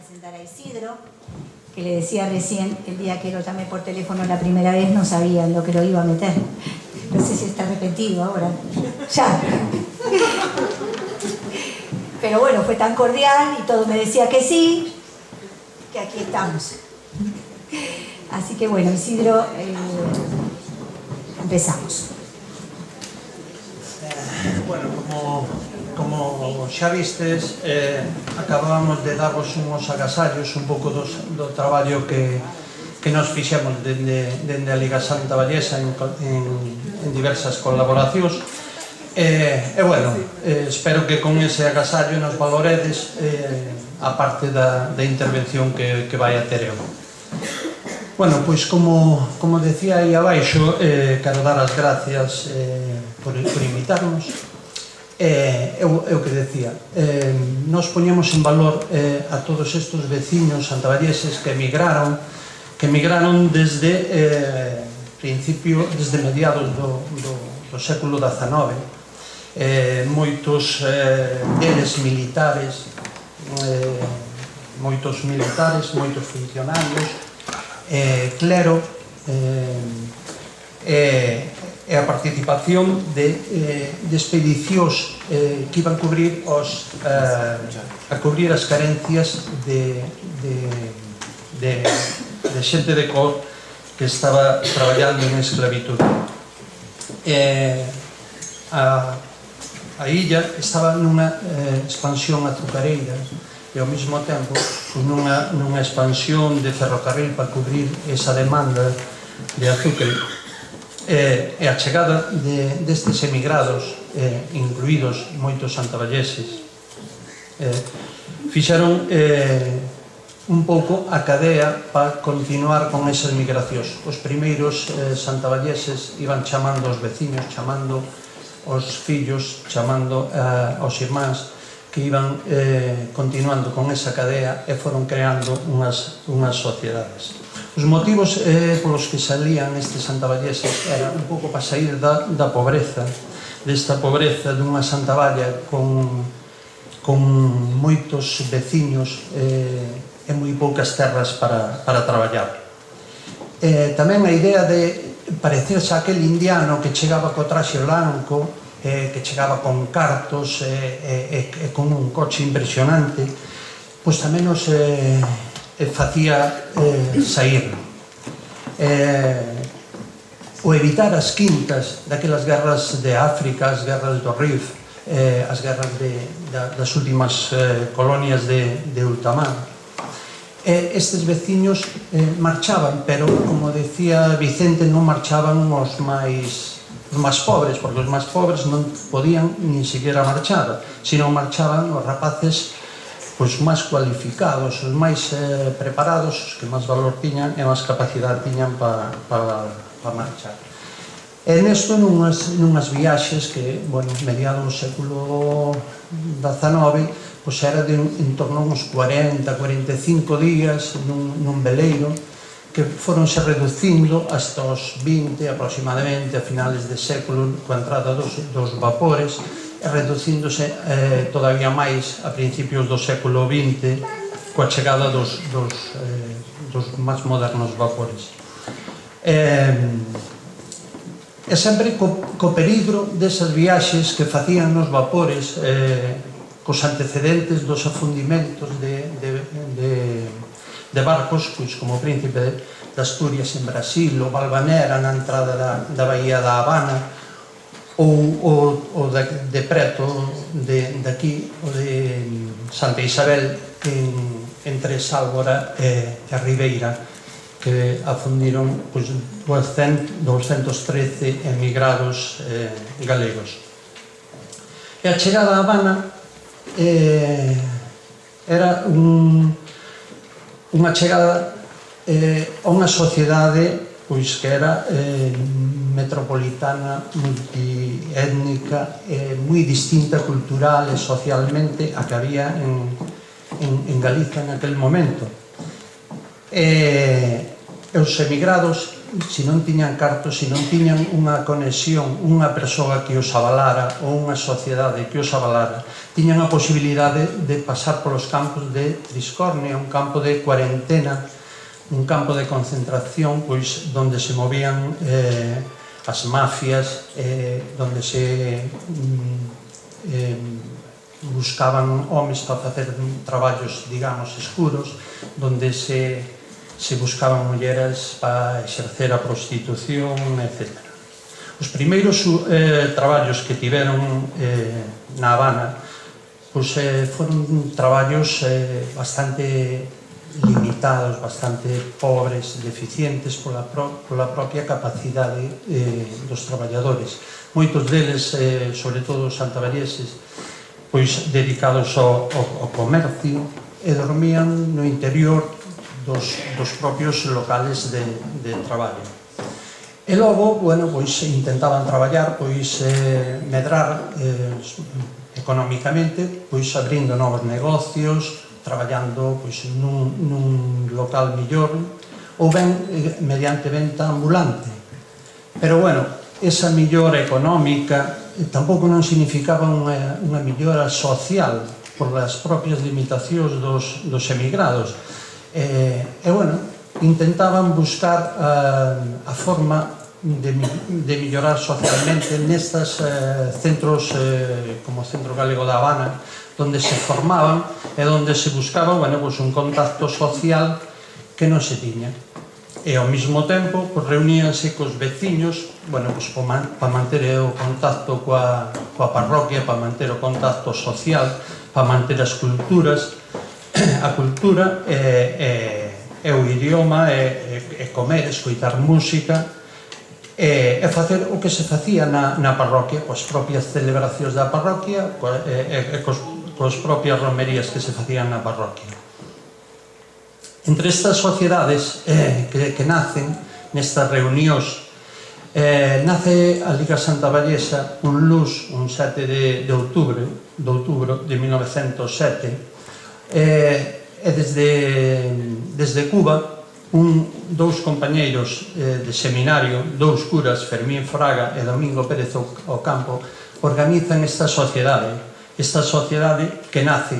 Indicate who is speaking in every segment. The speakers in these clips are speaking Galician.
Speaker 1: presentar a Isidro, que le decía recién, el día que lo llamé por teléfono la primera vez no sabía en lo que lo iba a meter. No sé si está arrepentido ahora. Ya. Pero bueno, fue tan cordial y todo me decía que sí, que aquí estamos. Así que bueno, Isidro, empezamos.
Speaker 2: Bueno, como xa vistes, acabamos de darvos uns agasallos un pouco do traballo que nos fixemos dende a Liga Santa Vallesa en diversas colaboracións. E bueno, espero que con ese agasallo nos valoredes a parte da intervención que vai a ter eu. Bueno, pois como decía aí abaixo, quero dar as gracias por invitarnos. Eu que decía, nos poñemos en valor a todos estes veciños santavalleses que emigraron desde principio, desde mediados do século XIX. Moitos deles militares, moitos funcionarios, clero, e a participación de expedicións que iban a cubrir as carencias de xente de cor que estaba traballando en esclavitud. A illa estaba nunha expansión azucareira e ao mesmo tempo nunha expansión de ferrocarril para cubrir esa demanda de azúcar. E a chegada destes emigrados, incluídos moitos santavalleses, fixeron un pouco a cadea para continuar con esas migracións. Os primeiros santavalleses iban chamando aos veciños, chamando aos fillos, chamando aos irmáns, que iban continuando con esa cadea e foron creando unhas sociedades. Os motivos polos que salían estes santavalleses era un pouco para sair da pobreza, desta pobreza dunha Santavalla con moitos veciños e moi poucas terras para traballar. Tamén a idea de parecerse a aquel indiano que chegaba co traxe blanco, que chegaba con cartos e con un coche impresionante, pois tamén nos facía sair. O evitar as quintas daquelas guerras de África, as guerras do Rif, as guerras das últimas colonias de ultramar. Estes veciños marchaban, pero, como decía Vicente, non marchaban os máis pobres, porque os máis pobres non podían nin siquiera marchar, sino marchaban os rapaces os máis cualificados, os máis preparados, os que máis valor tiñan e máis capacidade tiñan para marchar. E nesto, nunhas viaxes que, bueno, mediado do século XIX, pois era en torno a uns 40-45 días nun veleiro, que foronse reducindo hasta os 20 aproximadamente a finales de século, coa entrada dos vapores, e reducíndose todavía máis a principios do século XX coa chegada dos máis modernos vapores. E sempre co peligro desas viaxes que facían nos vapores, cos antecedentes dos afundimentos de barcos, pois como o Príncipe de Asturias en Brasil, o Valvanera na entrada da Bahía da Habana, ou de preto daqui, o de Santa Isabel, entre Sálvora e a Ribeira, que afundiron 213 emigrados galegos. E a chegada a Habana era unha chegada a unha sociedade que era metropolitana, multiétnica, moi distinta cultural e socialmente a que había en Galicia en aquel momento. Os emigrados tiñan cartos, se non tiñan unha conexión, unha persoa que os avalara ou unha sociedade que os avalara, tiñan a posibilidade de pasar polos campos de Triscornia, un campo de cuarentena, un campo de concentración, pois donde se movían as mafias, donde se buscaban homes para facer traballos, digamos, escuros, donde se buscaban mulleres para exercer a prostitución, etc. Os primeiros traballos que tiveron na Habana foron traballos bastante limitados, bastante pobres, deficientes pola propia capacidade dos traballadores. Moitos deles, sobre todo os santavalleses, dedicados ao comercio, e dormían no interior dos propios locales de traballo. E logo, intentaban traballar, medrar económicamente, abrindo novos negocios, traballando nun local millor, ou ben mediante venta ambulante. Pero, esa millora económica tampouco non significaba unha millora social por as propias limitacións dos emigrados. Intentaban buscar a forma de mellorar socialmente nestes centros como o Centro Galego da Habana, onde se formaban e onde se buscaba un contacto social que non se tiña. E ao mesmo tempo reuníanse cos veciños para manter o contacto coa parroquia, para manter o contacto social, para manter as culturas, a cultura e o idioma, e comer, escoitar música, e facer o que se facía na parroquia, coas propias celebracións da parroquia e coas propias romerías que se facían na parroquia. Entre estas sociedades que nacen nestas reunións, nace a Liga Santavallesa un 7 de outubro de 1907, e desde Cuba dous compañeiros de seminario, dous curas, Fermín Fraga e Domingo Pérez Ocampo, organizan esta sociedade que nace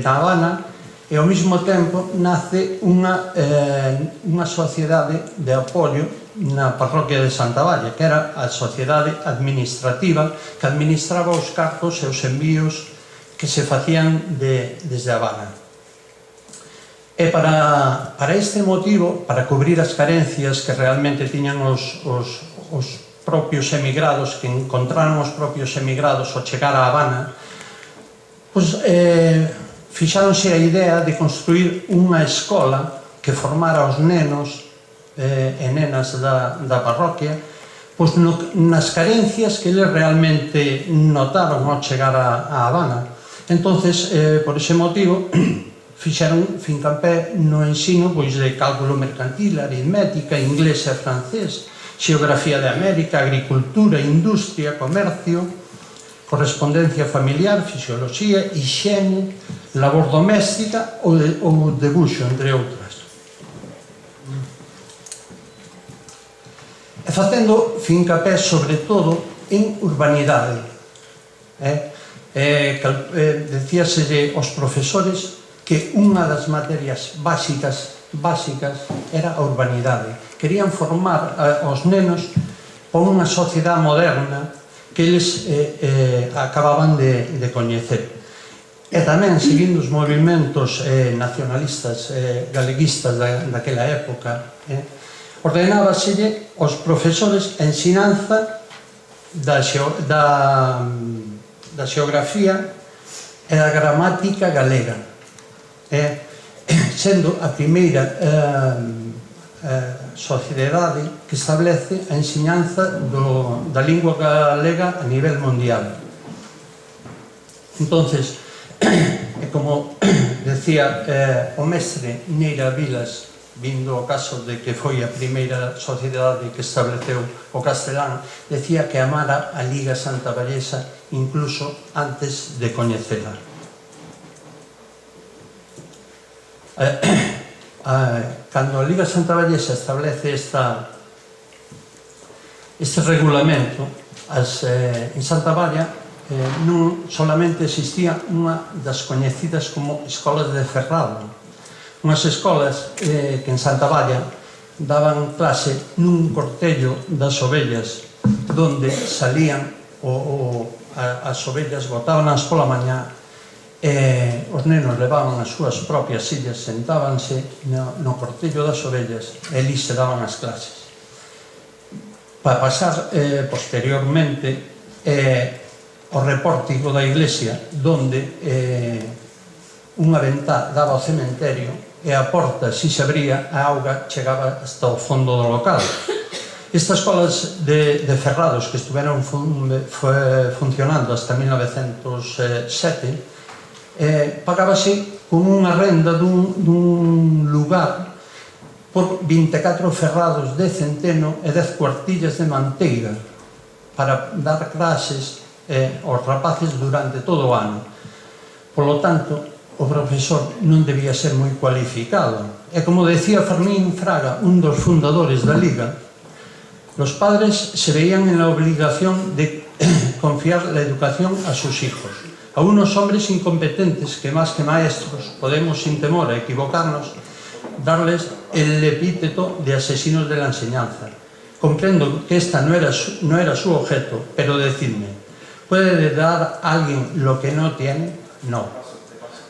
Speaker 2: na Habana, e ao mesmo tempo nace unha sociedade de apoio na parroquia de Santavalla, que era a sociedade administrativa que administraba os cartos e os envíos que se facían desde Habana. E para este motivo, para cubrir as carencias que realmente tiñan os propios emigrados, que encontraron os propios emigrados ao chegar a Habana, fixáronse a idea de construir unha escola que formara os nenos e nenas da parroquia nas carencias que eles realmente notaron ao chegar a Habana. Entonces, por ese motivo, fixeron fincapé no ensino de cálculo mercantil, aritmética, inglés e francés, xeografía de América, agricultura, industria, comercio, correspondencia familiar, fisioloxía, higiene, labor doméstica ou debuxo, entre outras. E facendo fincapé, sobre todo, en urbanidade. Decíaselle aos profesores que unha das materias básicas era a urbanidade. Querían formar aos nenos por unha sociedade moderna que eles acababan de coñecer. E tamén, seguindo os movimentos nacionalistas, galeguistas daquela época, ordenábaselle aos profesores a ensinanza da xeografía e da gramática galega, sendo a primeira sociedade que establece a ensinanza da lingua galega a nivel mundial. Entonces, como decía o mestre Neira Vilas, vindo ao caso de que foi a primeira sociedade que estableceu o castelán, decía que amara a Liga Santavallesa incluso antes de coñecela. Cando a Liga Santavallesa establece esta Este regulamento, en Santa Valla, non solamente existía unha das coñecidas como escolas de Ferrado, unhas escolas que en Santa Valla daban clase nun cortello das ovellas, donde salían as ovellas, botábanas pola mañá, os nenos levaban as súas propias sillas, sentábanse no cortello das ovellas e ali se daban as clases. Para pasar posteriormente o repórtico da iglesia, donde unha ventá daba ao cementerio e a porta, si se abría, a auga chegaba hasta o fondo do local. Estas escolas de Ferrados que estiveron funcionando hasta 1907 pagábase con unha renda dun lugar por 24 ferrados de centeno e 10 cuartillas de manteiga para dar clases aos rapaces durante todo o ano. Por lo tanto, o profesor non debía ser moi cualificado. E como decía Fermín Fraga, un dos fundadores da Liga, los padres se veían en la obligación de confiar la educación a sus hijos, a unos hombres incompetentes que más que maestros podemos sin temor a equivocarnos darles el epíteto de asesinos de la enseñanza. Comprendo que esta no era su objeto, pero decidme, ¿puede dar a alguien lo que no tiene? No.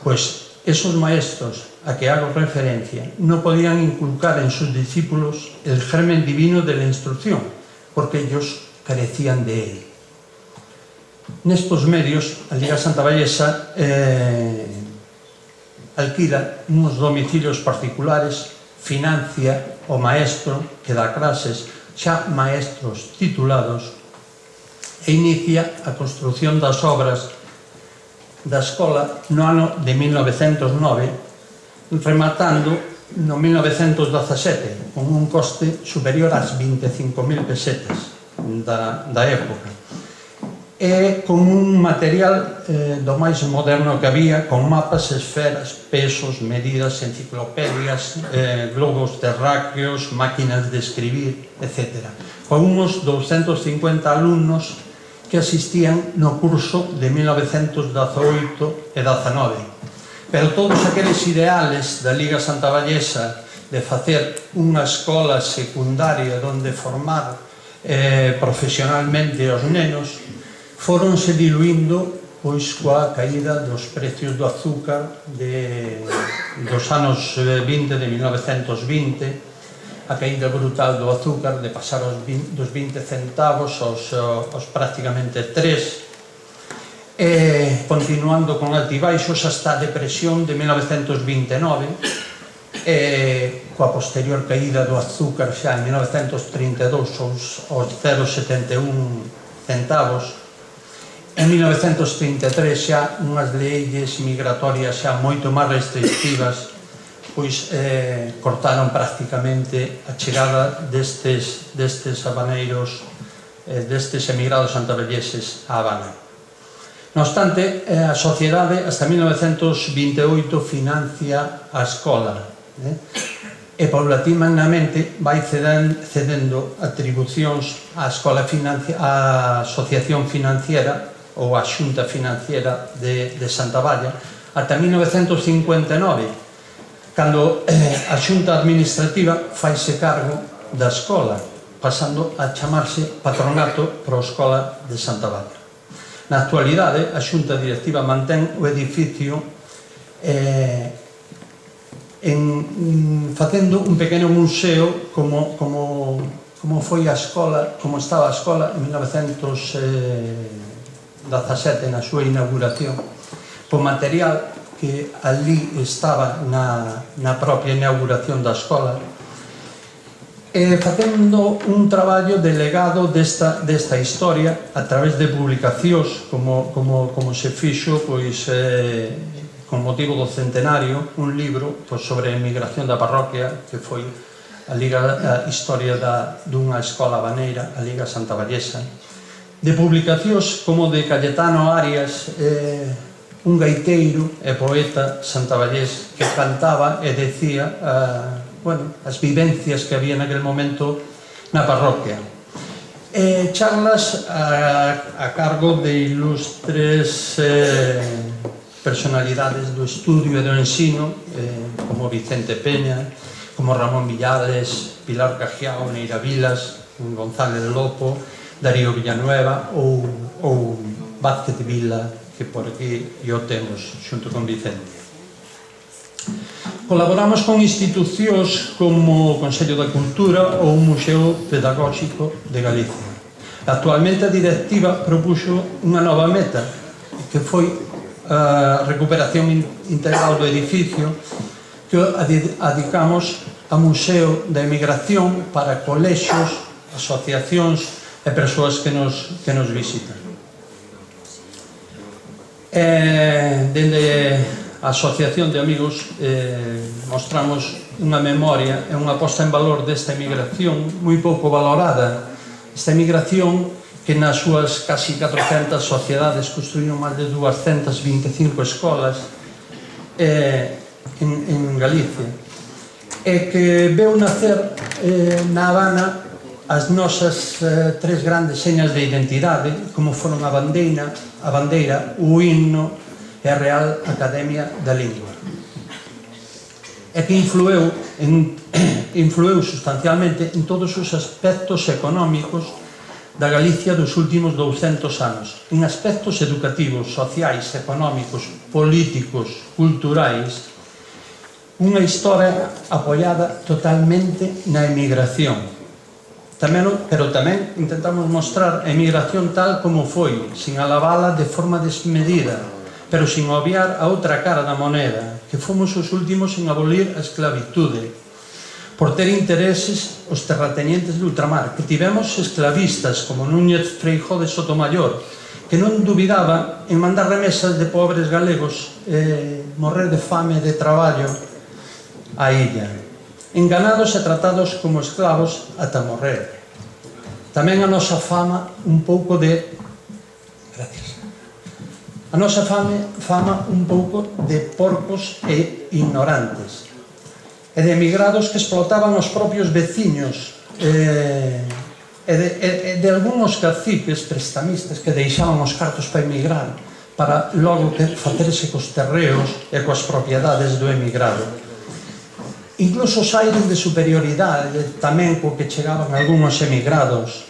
Speaker 2: Pues esos maestros a que hago referencia no podían inculcar en sus discípulos el germen divino de la instrucción, porque ellos carecían de él. Nestos medios, a Liga Santavallesa alquila unos domicilios particulares, financia o maestro que dá clases, xa maestros titulados, e inicia a construción das obras da escola no ano de 1909, rematando no 1917, con un coste superior ás 25.000 pesetas da época. E con un material do máis moderno que había, con mapas, esferas, pesos, medidas, enciclopedias, globos terráqueos, máquinas de escribir, etc. Con unos 250 alumnos que asistían no curso de 1918 e 19. Pero todos aqueles ideales da Liga Santavallesa de facer unha escola secundaria onde formar profesionalmente os nenos foronse diluindo pois coa caída dos precios do azúcar dos anos 20, de 1920, a caída brutal do azúcar de pasar dos 20 centavos aos prácticamente 3, e continuando con altibaixos hasta a depresión de 1929, coa posterior caída do azúcar xa en 1932 aos 0,71 centavos. En 1933 xa unhas leyes migratorias xa moito máis restrictivas pois cortaron prácticamente a chegada destes habaneiros, destes emigrados santavelleses a Habana. No obstante, a sociedade hasta 1928 financia a escola e paulatinamente vai cedendo atribucións á asociación financiera ou a xunta financiera de Santa Valla ata 1959, cando a xunta administrativa faise cargo da escola, pasando a chamarse Patronato pro Escola de Santa Valla. Na actualidade, a xunta directiva mantén o edificio facendo un pequeno museo como foi a escola, como estaba a escola en 1917 na súa inauguración, co material que ali estaba na propia inauguración da escola, facendo un traballo de legado desta historia a través de publicacións como se fixo pois con motivo do centenario, un libro sobre a emigración da parroquia que foi a historia dunha escola habaneira, a Liga Santavallesa, de publicacións como de Cayetano Arias, un gaiteiro e poeta santavallés que cantaba e decía as vivencias que había naquele momento na parroquia. charlas a cargo de ilustres personalidades do estudio e do ensino, como Vicente Peña, como Ramón Villares, Pilar Cajiao, Neira Vilas, González Lopo, Darío Villanueva ou Vázquez Vila, que por aquí o temos xunto con Vicente. Colaboramos con institucións como o Consello da Cultura ou o Museo Pedagóxico de Galicia. Actualmente a directiva propuxo unha nova meta, que foi a recuperación integral do edificio, que adicamos a Museo da Emigración para colexios, asociacións e persoas que nos visitan. Dende a Asociación de Amigos mostramos unha memoria e unha posta en valor desta emigración moi pouco valorada. Esta emigración que nas súas casi 400 sociedades construíron máis de 225 escolas en Galicia, e que veu nacer na Habana as nosas tres grandes señas de identidade, como foron a bandeira, o himno e a Real Academia da Lingua, e que influeu sustancialmente en todos os aspectos económicos da Galicia dos últimos 200 anos, en aspectos educativos, sociais, económicos, políticos, culturais. Unha historia apoiada totalmente na emigración. Pero tamén intentamos mostrar a emigración tal como foi, sin alavala de forma desmedida, pero sin obviar a outra cara da moneda, que fomos os últimos en abolir a esclavitude, por ter intereses os terratenientes de ultramar, que tivemos esclavistas como Núñez Feijóo de Sotomayor, que non dubidaba en mandar remesas de pobres galegos morrer de fame e de traballo á illa, enganados e tratados como esclavos ata morrer. Tamén a nosa fama un pouco de... Gracias. A nosa fama un pouco de porcos e ignorantes, e de emigrados que explotaban os propios veciños, e de algúns caciques prestamistas que deixaban os cartos para emigrar, para logo facerse cos terreos e coas propiedades do emigrado. Incluso os aires de superioridade tamén co que chegaban algúns emigrados,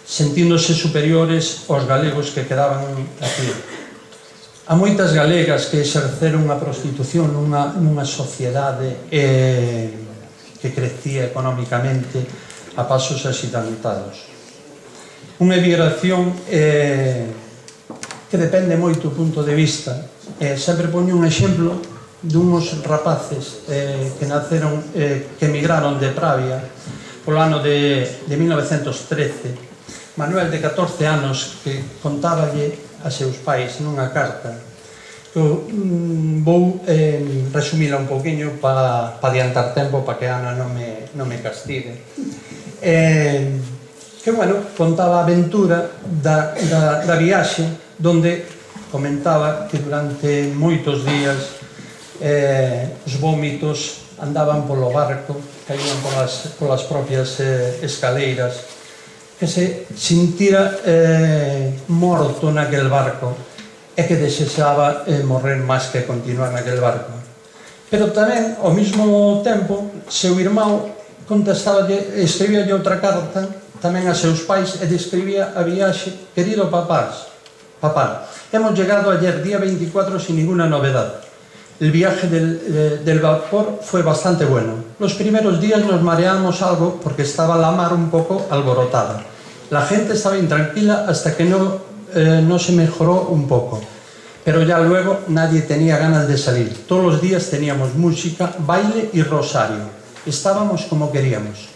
Speaker 2: sentíndose superiores aos galegos que quedaban aquí. Há moitas galegas que exerceron a prostitución nunha sociedade que crecía económicamente a pasos axitantados. Unha emigración que depende moito do punto de vista. Sempre poño un exemplo dunhos rapaces que naceron, que emigraron de Pravia polo ano de 1913. Manuel, de 14 anos, que contáballe a seus pais nunha carta. Vou resumila un poquinho para adiantar tempo, para que Ana non me castigue. Que, bueno, contaba a aventura da viaxe, donde comentaba que durante moitos días os vómitos andaban polo barco, caían polas propias escaleiras, que se sintira morto naquel barco e que desexaba morrer máis que continuar naquel barco. Pero tamén, ao mesmo tempo, seu irmão escribíalle outra carta tamén a seus pais e describía a viaxe: querido papá, hemos llegado ayer día 24 sin ninguna novedad. El viaje del vapor fue bastante bueno. Los primeros días nos mareamos algo porque estaba la mar un poco alborotada. La gente estaba intranquila hasta que no se mejoró un poco. Pero ya luego nadie tenía ganas de salir. Todos los días teníamos música, baile y rosario. Estábamos como queríamos.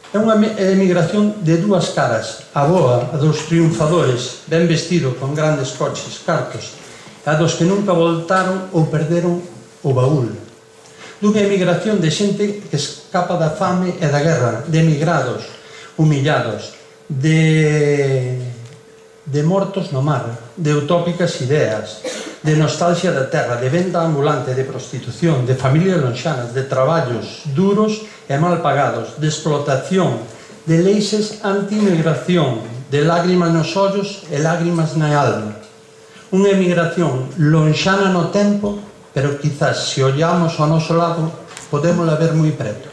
Speaker 2: É unha emigración de dúas caras. A boa, a dos triunfadores, ben vestido, con grandes coches, cartos, a dos que nunca voltaron ou perderon o baúl. Dunha emigración de xente que escapa da fame e da guerra, de emigrados, humillados, de mortos no mar, de utópicas ideas, de nostalgia da terra, de venda ambulante, de prostitución, de familias lonxanas, de traballos duros e mal pagados, de explotación, de leixes anti-migración, de lágrimas nos ollos e lágrimas na alma. Unha emigración lonxana no tempo, pero quizás se ollamos ao noso lado podémola ver moi preto.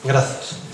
Speaker 2: Gracias.